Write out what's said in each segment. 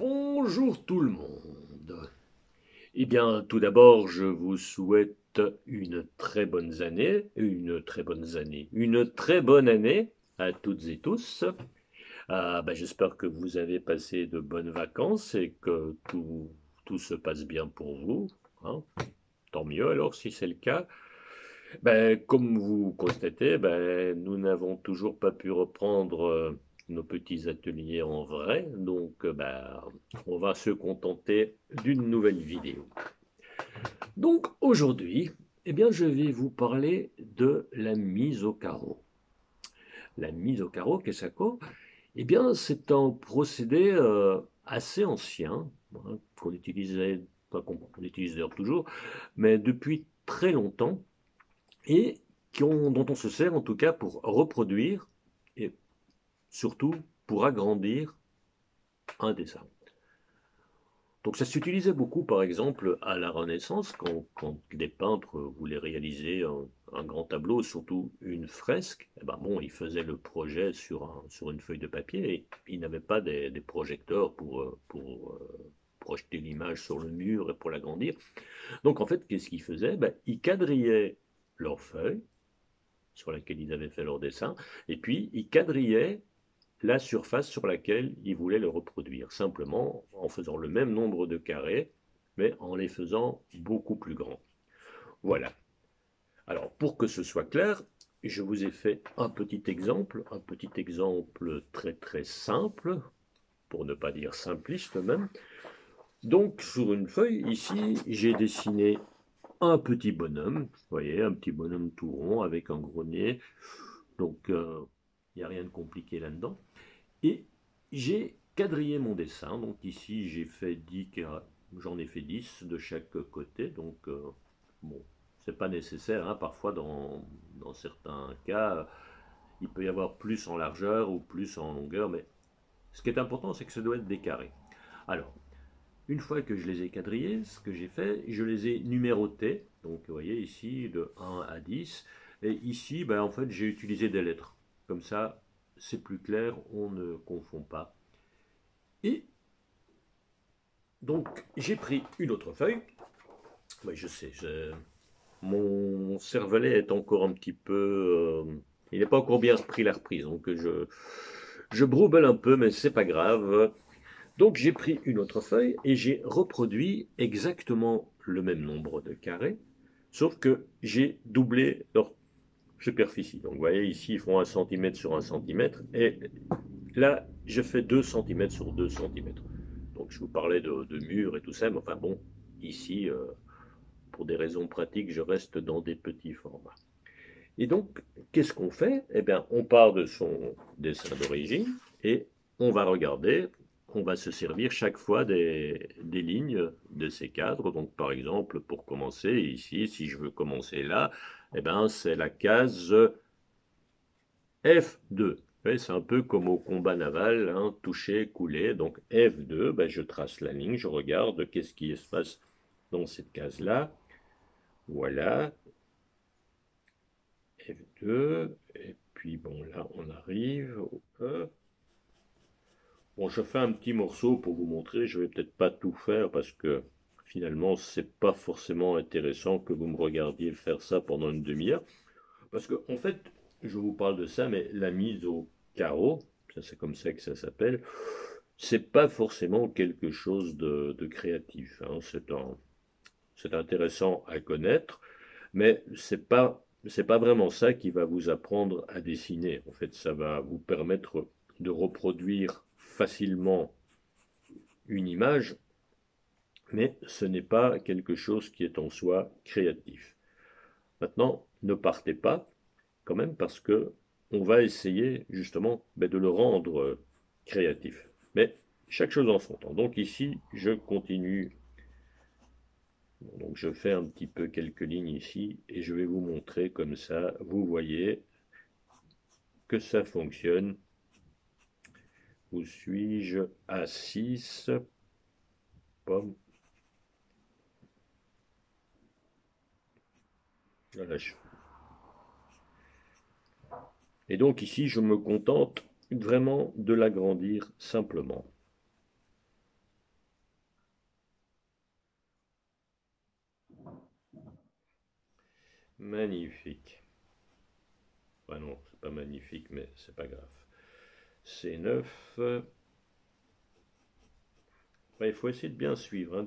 Bonjour tout le monde. Eh bien, tout d'abord, je vous souhaite une très bonne année, une très bonne année à toutes et tous. J'espère que vous avez passé de bonnes vacances et que tout se passe bien pour vous, hein. Tant mieux alors si c'est le cas. Comme vous constatez, nous n'avons toujours pas pu reprendre nos petits ateliers en vrai, donc on va se contenter d'une nouvelle vidéo. Donc aujourd'hui, eh bien, je vais vous parler de la mise au carreau. La mise au carreau, qu'est-ce que c'est? Eh bien, c'est un procédé assez ancien, hein, qu'on utilisait, enfin, qu'on utilise d'ailleurs toujours, mais depuis très longtemps et dont on se sert en tout cas pour reproduire et surtout pour agrandir un dessin. Donc ça s'utilisait beaucoup par exemple à la Renaissance quand des peintres voulaient réaliser un grand tableau, surtout une fresque. Ils faisaient le projet sur une feuille de papier et ils n'avaient pas des projecteurs pour projeter l'image sur le mur et pour l'agrandir. Donc en fait, qu'est-ce qu'ils faisaient? Ils quadrillaient leur feuille sur laquelle ils avaient fait leur dessin, et puis ils quadrillaient la surface sur laquelle ils voulaient le reproduire, simplement en faisant le même nombre de carrés, mais en les faisant beaucoup plus grands. Voilà. Alors, pour que ce soit clair, je vous ai fait un petit exemple très très simple, pour ne pas dire simpliste même. Donc, sur une feuille, ici, j'ai dessiné un petit bonhomme, vous voyez, un petit bonhomme tout rond avec un gros nez. Donc, il n'y a rien de compliqué là-dedans. Et j'ai quadrillé mon dessin. Donc ici, j'ai fait 10 carrés. J'en ai fait 10 de chaque côté. Donc, bon, c'est pas nécessaire, hein. Parfois, dans certains cas, il peut y avoir plus en largeur ou plus en longueur. Mais ce qui est important, c'est que ça doit être des carrés. Alors, une fois que je les ai quadrillés, ce que j'ai fait, je les ai numérotés. Donc, vous voyez ici, de 1 à 10. Et ici, en fait, j'ai utilisé des lettres. Comme ça, c'est plus clair, on ne confond pas. Et donc, j'ai pris une autre feuille. Oui, je sais, mon cervelet est encore un petit peu. Il n'est pas encore bien repris la reprise. Donc, je brouble un peu, mais c'est pas grave. Donc, j'ai pris une autre feuille et j'ai reproduit exactement le même nombre de carrés, sauf que j'ai doublé leur superficie. Donc, vous voyez, ici, ils font 1 cm sur 1 cm. Et là, je fais 2 cm sur 2 cm. Donc je vous parlais de murs et tout ça, mais enfin bon, ici, pour des raisons pratiques, je reste dans des petits formats. Et donc, qu'est-ce qu'on fait? Eh bien, on part de son dessin d'origine et on va regarder, on va se servir chaque fois des lignes de ces cadres. Donc, par exemple, pour commencer, ici, si je veux commencer là, eh bien, c'est la case F2. C'est un peu comme au combat naval, hein, toucher, couler. Donc F2, je trace la ligne, je regarde qu'est-ce qui se passe dans cette case-là. Voilà, F2. Et puis bon, là, on arrive au E. Bon, je fais un petit morceau pour vous montrer. Je vais peut-être pas tout faire parce que finalement, c'est pas forcément intéressant que vous me regardiez faire ça pendant une demi-heure. Parce que, en fait, je vous parle de ça, mais la mise au carreau, ça c'est comme ça que ça s'appelle, c'est pas forcément quelque chose de créatif, hein. C'est intéressant à connaître, mais c'est pas vraiment ça qui va vous apprendre à dessiner. En fait, ça va vous permettre de reproduire facilement une image, mais ce n'est pas quelque chose qui est en soi créatif. Maintenant, ne partez pas quand même parce que on va essayer justement de le rendre créatif. Mais chaque chose en son temps. Donc ici, je continue. Donc je fais un petit peu quelques lignes ici et je vais vous montrer comme ça. Vous voyez que ça fonctionne. Où suis-je? À 6. Pomme. Voilà. Et donc ici, je me contente vraiment de l'agrandir simplement. Magnifique. Ah non, c'est pas magnifique, mais c'est pas grave. C'est 9. Ouais, il faut essayer de bien suivre, hein,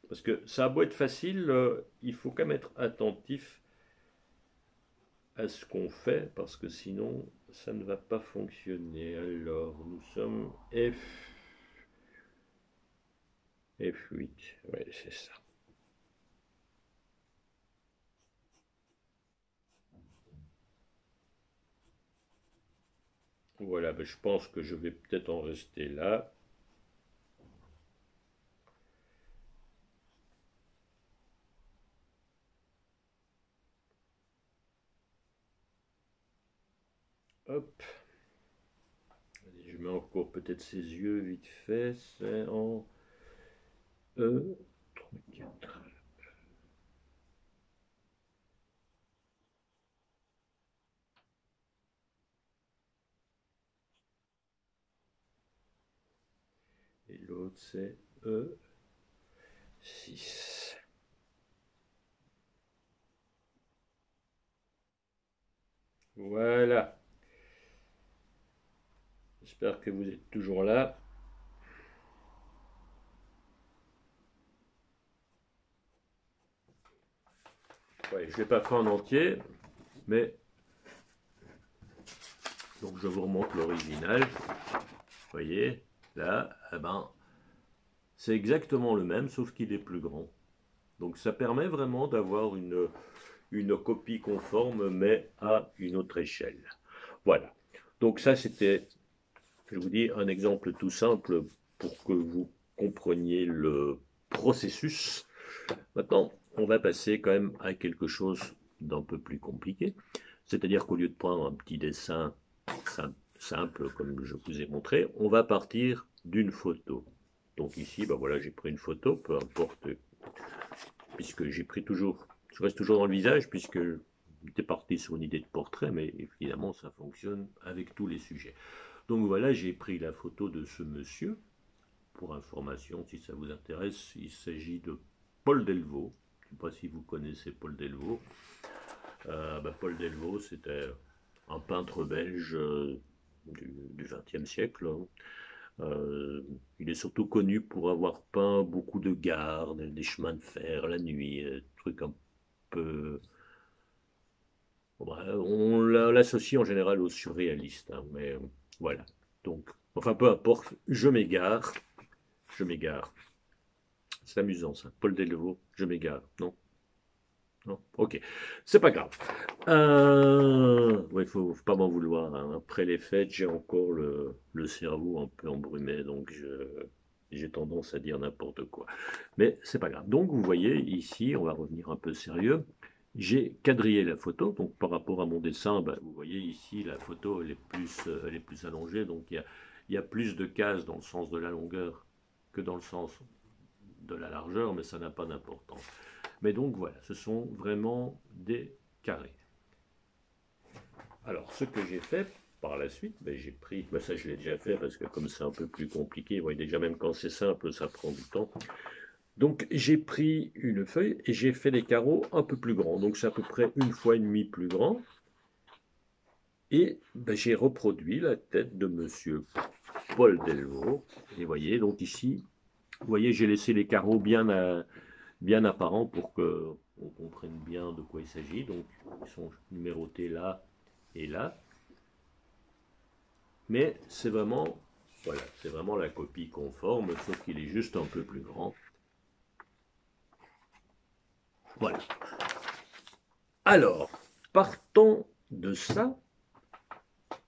parce que ça a beau être facile, il faut quand même être attentif à ce qu'on fait, parce que sinon, ça ne va pas fonctionner. Alors, nous sommes F8. Ouais, c'est ça. Voilà, ben, je pense que je vais peut-être en rester là. Hop. Allez, je mets encore peut-être ses yeux vite fait. C'est en E. 4. Et l'autre c'est E6. Voilà. J'espère que vous êtes toujours là. Ouais, je ne l'ai pas fait en entier, mais donc je vous remonte l'original. Vous voyez, là, eh ben, c'est exactement le même, sauf qu'il est plus grand. Donc ça permet vraiment d'avoir une copie conforme, mais à une autre échelle. Voilà. Donc ça, c'était, je vous dis, un exemple tout simple pour que vous compreniez le processus. Maintenant, on va passer quand même à quelque chose d'un peu plus compliqué. C'est-à-dire qu'au lieu de prendre un petit dessin simple, comme je vous ai montré, on va partir d'une photo. Donc ici, ben voilà, j'ai pris une photo, peu importe, puisque j'ai pris toujours, je reste toujours dans le visage, puisque j'étais parti sur une idée de portrait, mais évidemment, ça fonctionne avec tous les sujets. Donc voilà, j'ai pris la photo de ce monsieur. Pour information, si ça vous intéresse, il s'agit de Paul Delvaux. Je ne sais pas si vous connaissez Paul Delvaux. Paul Delvaux, c'était un peintre belge du XXe siècle. Il est surtout connu pour avoir peint beaucoup de gares, des chemins de fer la nuit, trucs un peu. On l'associe en général au surréaliste, hein, mais voilà. Donc, enfin, peu importe, je m'égare. Je m'égare. C'est amusant ça. Paul Delvaux, je m'égare. Non? Non? Ok. C'est pas grave. Ouais, faut pas m'en vouloir, hein. Après les fêtes, j'ai encore le cerveau un peu embrumé, donc j'ai tendance à dire n'importe quoi. Mais c'est pas grave. Donc vous voyez ici, on va revenir un peu sérieux. J'ai quadrillé la photo, donc par rapport à mon dessin, vous voyez ici la photo elle est plus allongée, donc il y a plus de cases dans le sens de la longueur que dans le sens de la largeur, mais ça n'a pas d'importance. Mais donc voilà, ce sont vraiment des carrés. Alors, ce que j'ai fait par la suite, j'ai pris, ça je l'ai déjà fait parce que comme c'est un peu plus compliqué, vous voyez déjà même quand c'est simple, ça prend du temps. Donc j'ai pris une feuille et j'ai fait des carreaux un peu plus grands. Donc c'est à peu près 1,5 fois plus grand. Et j'ai reproduit la tête de monsieur Paul Delvaux. Et vous voyez, donc ici, vous voyez, j'ai laissé les carreaux bien apparents pour qu'on comprenne bien de quoi il s'agit. Donc ils sont numérotés là et là. Mais c'est vraiment, voilà, c'est vraiment la copie conforme, sauf qu'il est juste un peu plus grand. Voilà. Alors, partant de ça,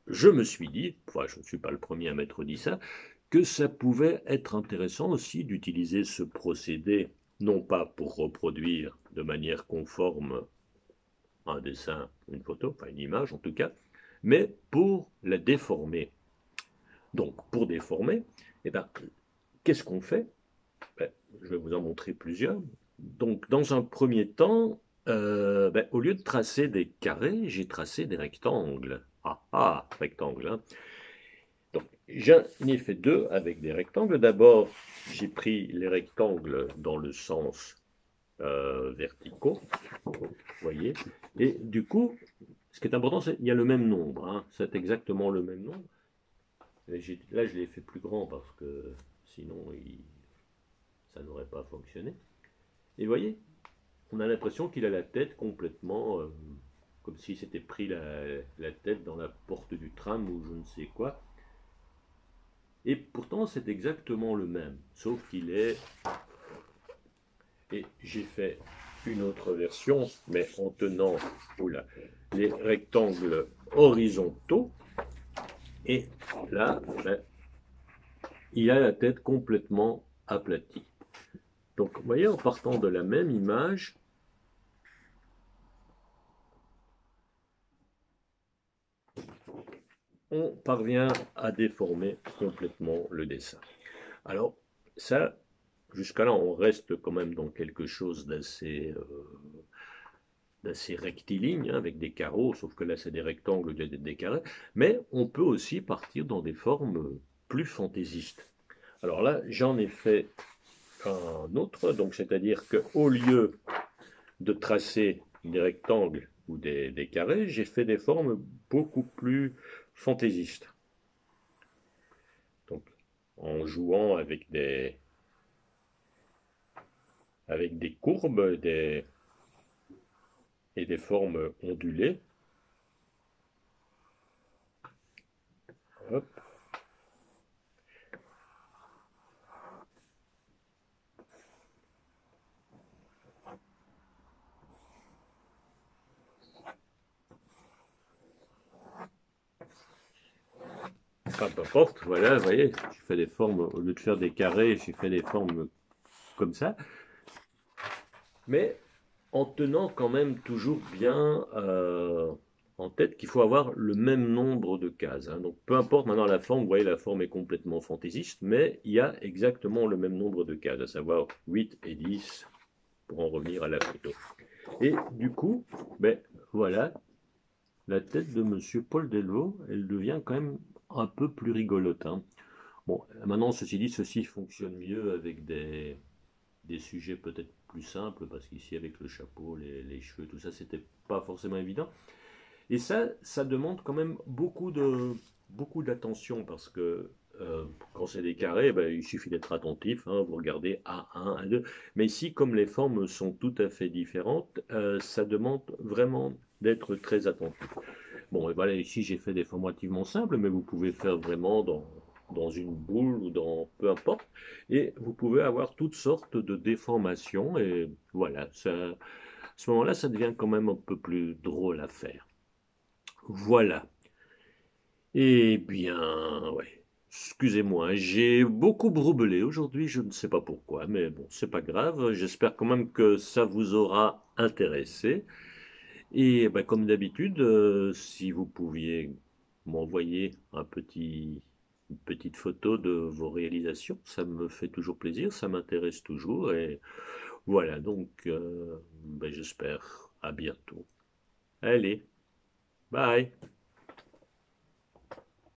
je me suis dit, enfin je ne suis pas le premier à m'être dit ça, que ça pouvait être intéressant aussi d'utiliser ce procédé, non pas pour reproduire de manière conforme un dessin, une photo, enfin une image en tout cas, mais pour la déformer. Donc, pour déformer, qu'est-ce qu'on fait? Je vais vous en montrer plusieurs. Donc, dans un premier temps, au lieu de tracer des carrés, j'ai tracé des rectangles. Rectangles. Hein. Donc, j'en ai fait deux avec des rectangles. D'abord, j'ai pris les rectangles dans le sens verticaux, vous voyez. Et du coup, ce qui est important, c'est qu'il y a le même nombre, hein, c'est exactement le même nombre. Là, je l'ai fait plus grand parce que sinon, ça n'aurait pas fonctionné. Et vous voyez, on a l'impression qu'il a la tête complètement, comme s'il s'était pris la tête dans la porte du tram ou je ne sais quoi. Et pourtant, c'est exactement le même, sauf qu'il est... Et j'ai fait une autre version, mais en tenant les rectangles horizontaux. Et là, ben, il a la tête complètement aplatie. Donc, vous voyez, en partant de la même image, on parvient à déformer complètement le dessin. Alors, ça, jusqu'à là, on reste quand même dans quelque chose d'assez rectiligne, hein, avec des carreaux, sauf que là, c'est des rectangles, des carrés, mais on peut aussi partir dans des formes plus fantaisistes. Alors là, j'en ai fait un autre, donc c'est-à-dire qu'au lieu de tracer des rectangles ou des carrés, j'ai fait des formes beaucoup plus fantaisistes. Donc, en jouant avec des courbes et des formes ondulées. Hop. Peu importe, voilà, vous voyez, j'ai fait des formes, au lieu de faire des carrés, j'ai fait des formes comme ça. Mais en tenant quand même toujours bien en tête qu'il faut avoir le même nombre de cases, hein. Donc peu importe maintenant la forme, vous voyez la forme est complètement fantaisiste, mais il y a exactement le même nombre de cases, à savoir 8 et 10 pour en revenir à la photo. Et du coup, ben voilà, la tête de Monsieur Paul Delvaux, elle devient quand même un peu plus rigolote, hein. Bon, maintenant ceci dit, ceci fonctionne mieux avec des sujets peut-être plus simples, parce qu'ici avec le chapeau, les cheveux, tout ça, c'était pas forcément évident. Et ça demande quand même beaucoup d'attention, parce que quand c'est des carrés, ben, il suffit d'être attentif, hein, vous regardez A1, A2, mais ici, comme les formes sont tout à fait différentes, ça demande vraiment d'être très attentif. Bon, et voilà, ici j'ai fait des formes relativement simples, mais vous pouvez faire vraiment dans une boule ou dans peu importe, et vous pouvez avoir toutes sortes de déformations, et voilà, à ce moment-là, ça devient quand même un peu plus drôle à faire. Voilà. Eh bien, ouais. Excusez-moi, j'ai beaucoup broublé aujourd'hui, je ne sais pas pourquoi, mais bon, c'est pas grave. J'espère quand même que ça vous aura intéressé. Et ben, comme d'habitude, si vous pouviez m'envoyer une petite photo de vos réalisations, ça me fait toujours plaisir, ça m'intéresse toujours. Et voilà, donc ben, j'espère à bientôt. Allez, bye!